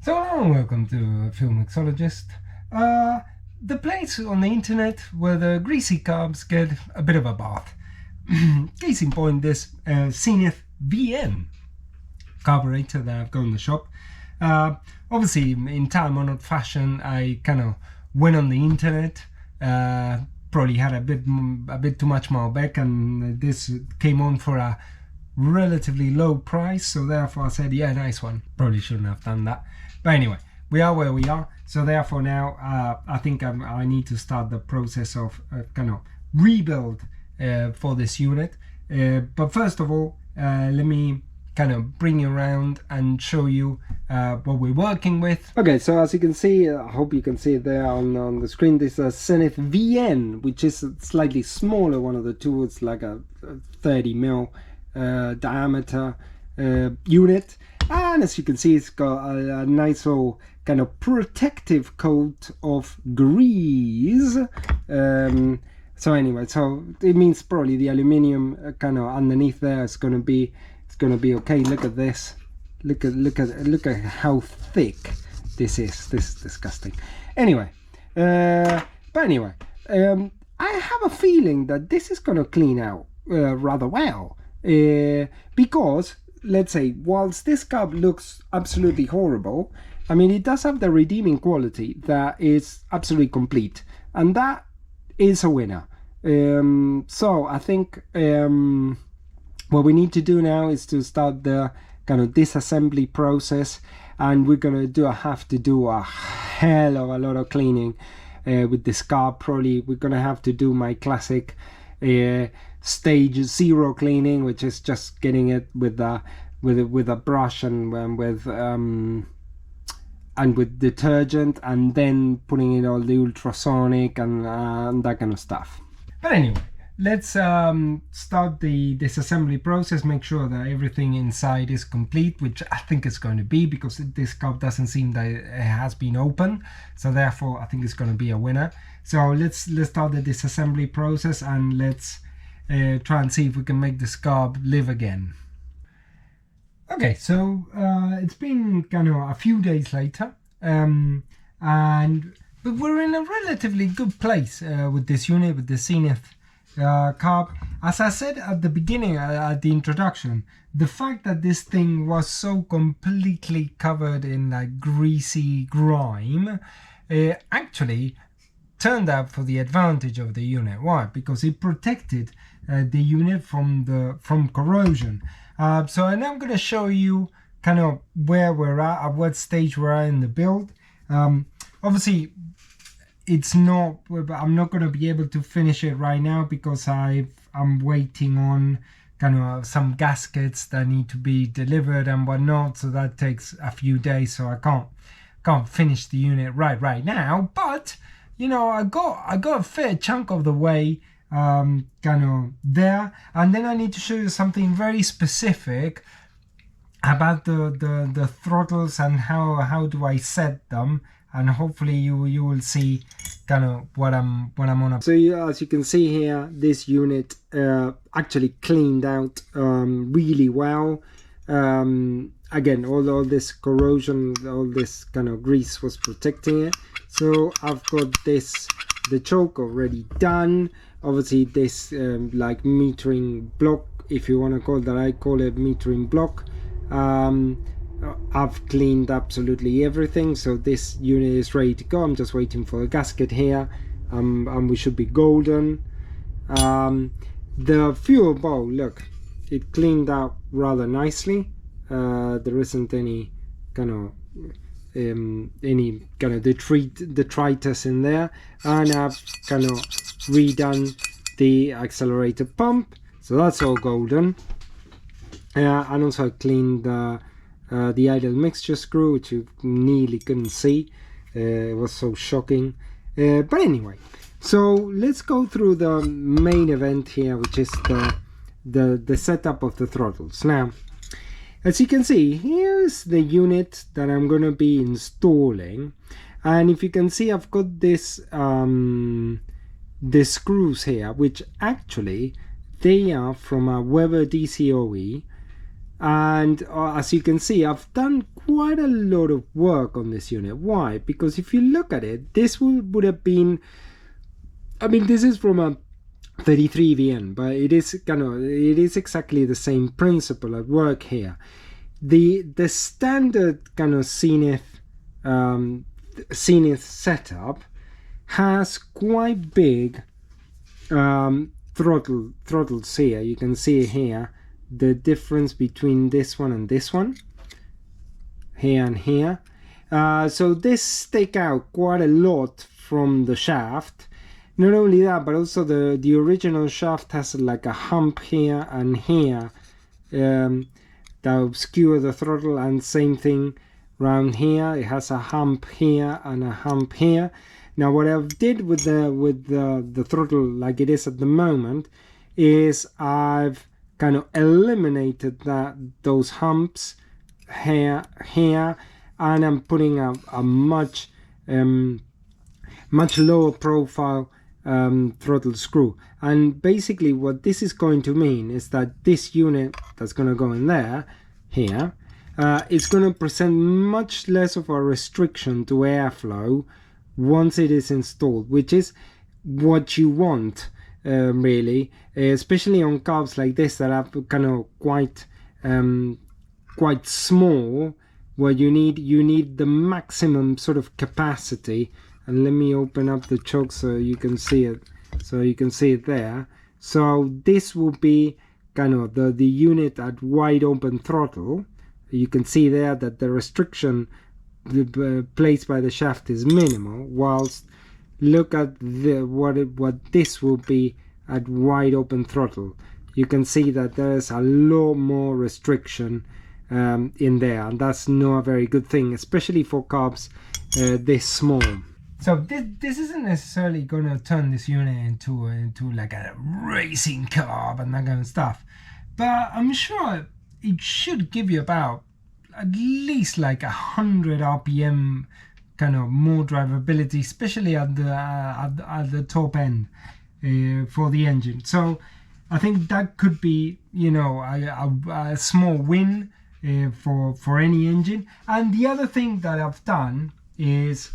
So hello and welcome to Mixologist. The place on the internet where the greasy carbs get a bit of a bath. Case in point, this Zenith VN carburetor that I've got in the shop. Obviously, in time-honored fashion, I kind of went on the internet. Probably had a bit too much Malbec, and this came on for a relatively low price, so therefore I said, yeah, nice one. Probably shouldn't have done that, but anyway, we are where we are. So therefore now I think I need to start the process of kind of rebuild for this unit. But first of all, let me kind of bring you around and show you what we're working with. Okay, so as you can see, I hope you can see it there on the screen, this is a Zenith VN, which is a slightly smaller one of the two. It's like a 30mm diameter unit, and as you can see, it's got a nice little kind of protective coat of grease. So anyway, so it means probably the aluminium kind of underneath there is going to be okay. Look at this. Look at how thick this is. This is disgusting. Anyway, but anyway, I have a feeling that this is going to clean out rather well. Because let's say, whilst this carb looks absolutely horrible, I mean, it does have the redeeming quality that is absolutely complete, and that is a winner. So I think what we need to do now is to start the kind of disassembly process, and we're gonna have to do a hell of a lot of cleaning with this carb. Probably we're gonna have to do my classic stage 0 cleaning, which is just getting it with a brush and with detergent, and then putting in all the ultrasonic and that kind of stuff. But anyway, let's start the disassembly process. Make sure that everything inside is complete, which I think it's going to be, because this cup doesn't seem that it has been open, so therefore I think it's going to be a winner. So let's start the disassembly process, and let's try and see if we can make this carb live again. Okay, so it's been kind of a few days later, but we're in a relatively good place with this unit, with the Zenith carb. As I said at the beginning, at the introduction, the fact that this thing was so completely covered in like greasy grime actually turned out for the advantage of the unit. Why? Because it protected the unit from corrosion. So now I'm going to show you kind of where we're at what stage we're at in the build. Obviously, I'm not going to be able to finish it right now, because I'm waiting on kind of some gaskets that need to be delivered and whatnot. So that takes a few days. So I can't finish the unit right now. But you know, I got a fair chunk of the way kind of there, and then I need to show you something very specific about the throttles and how do I set them, and hopefully you will see kind of what I'm on. So as you can see here, this unit actually cleaned out really well. Again, all this corrosion, all this kind of grease was protecting it. So I've got the choke already done. Obviously this like metering block, if you want to call that, I call it metering block. I've cleaned absolutely everything, so this unit is ready to go. I'm just waiting for the gasket here, and we should be golden. The fuel bowl, look, it cleaned out rather nicely. There isn't any kind of detritus in there, and I've kind of redone the accelerator pump, so that's all golden. And also I cleaned the idle mixture screw, which you nearly couldn't see. It was so shocking. But anyway, so let's go through the main event here, which is the setup of the throttles. Now, as you can see, here's the unit that I'm going to be installing, and if you can see, I've got this the screws here, which actually they are from a Weber DCOE, And as you can see, I've done quite a lot of work on this unit. Why? Because if you look at it, this would have been, I mean, this is from a 33 VN, but it is exactly the same principle at work here. The standard kind of Zenith setup has quite big throttles here. You can see here the difference between this one and this one, here and here. So this stick out quite a lot from the shaft. Not only that, but also the original shaft has like a hump here and here that obscure the throttle, and same thing around here. It has a hump here and a hump here. Now what I've did with the throttle like it is at the moment is I've kind of eliminated those humps here, and I'm putting a much lower profile throttle screw. And basically what this is going to mean is that this unit that's going to go in there here it's going to present much less of a restriction to airflow once it is installed, which is what you want really, especially on carbs like this that are kind of quite small, where you need the maximum sort of capacity. And let me open up the choke so you can see it. So you can see it there. So this will be kind of the unit at wide open throttle. You can see there that the restriction placed by the shaft is minimal, whilst look at what this will be at wide open throttle. You can see that there's a lot more restriction in there, and that's not a very good thing, especially for carbs this small. So this isn't necessarily going to turn this unit into like a racing carb and that kind of stuff, but I'm sure it should give you about at least like 100 RPM kind of more drivability, especially at the top end for the engine. So I think that could be, you know, a small win for any engine. And the other thing that I've done is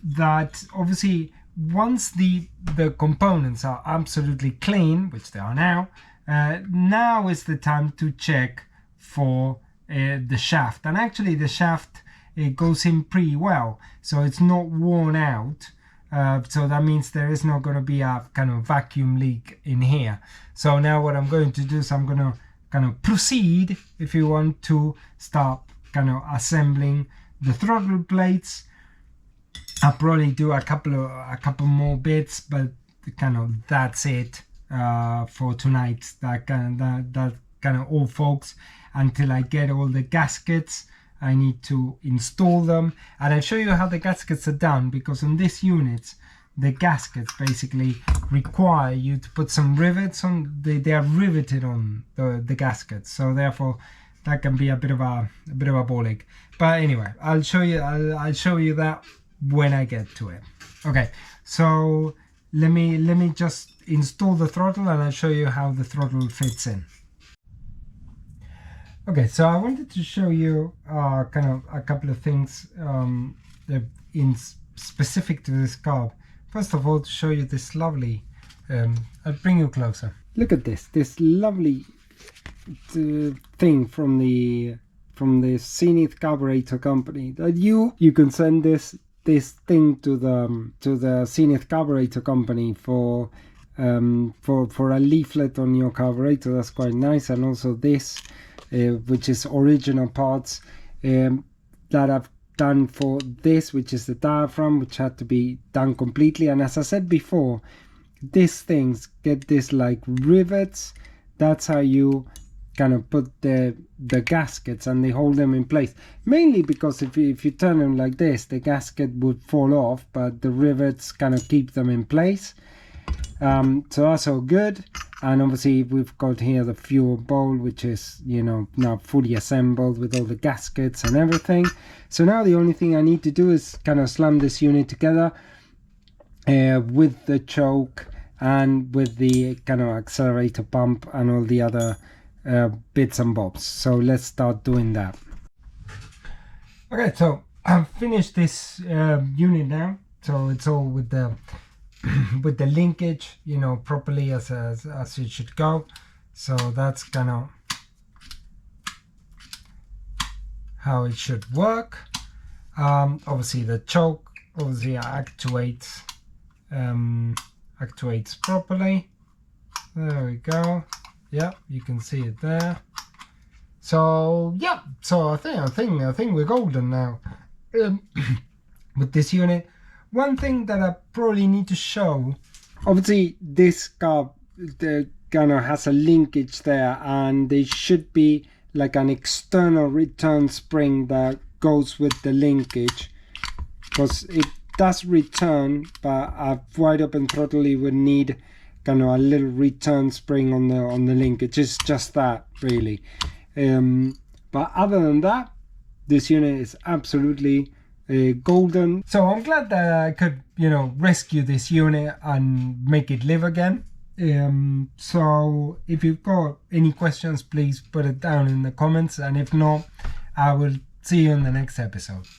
that obviously once the components are absolutely clean, which they are now, now is the time to check for the shaft. And actually the shaft, it goes in pretty well, so it's not worn out. So that means there is not going to be a kind of vacuum leak in here. So now what I'm going to do is I'm going to kind of proceed, if you want, to start kind of assembling the throttle plates. I'll probably do a couple more bits, but kind of that's it for tonight. That kind of all, folks. Until I get all the gaskets, I need to install them, and I'll show you how the gaskets are done, because on this unit the gaskets basically require you to put some rivets on. They are riveted on the gaskets, so therefore that can be a bit of a ball ache. But anyway, I'll show you that when I get to it. Okay, so let me just install the throttle, and I'll show you how the throttle fits in. Okay, so I wanted to show you kind of a couple of things in specific to this carb. First of all, to show you this lovely, I'll bring you closer. Look at this lovely thing from the Zenith Carburettor company. That you can send this thing to the Zenith Carburettor company for a leaflet on your carburetor. That's quite nice. And also this, which is original parts that I've done for this, which is the diaphragm, which had to be done completely. And as I said before, these things get this like rivets. That's how you kind of put the gaskets, and they hold them in place. Mainly because if you turn them like this, the gasket would fall off, but the rivets kind of keep them in place. So that's all good. And obviously we've got here the fuel bowl, which is, you know, now fully assembled with all the gaskets and everything. So now the only thing I need to do is kind of slam this unit together with the choke and with the kind of accelerator pump and all the other bits and bobs. So let's start doing that. Okay, so I've finished this unit now, so it's all with the with the linkage, you know, properly as it should go. So that's kind of how it should work. Obviously the choke actuates properly. There we go. Yeah, you can see it there. So yeah, so I think we're golden now with this unit. One thing that I probably need to show, obviously this car kind of has a linkage there, and there should be like an external return spring that goes with the linkage, because it does return, but a wide open throttle would need kind of a little return spring on the linkage. It's just that really. But other than that, this unit is absolutely golden. So I'm glad that I could, you know, rescue this unit and make it live again. So if you've got any questions, please put it down in the comments, and if not, I will see you in the next episode.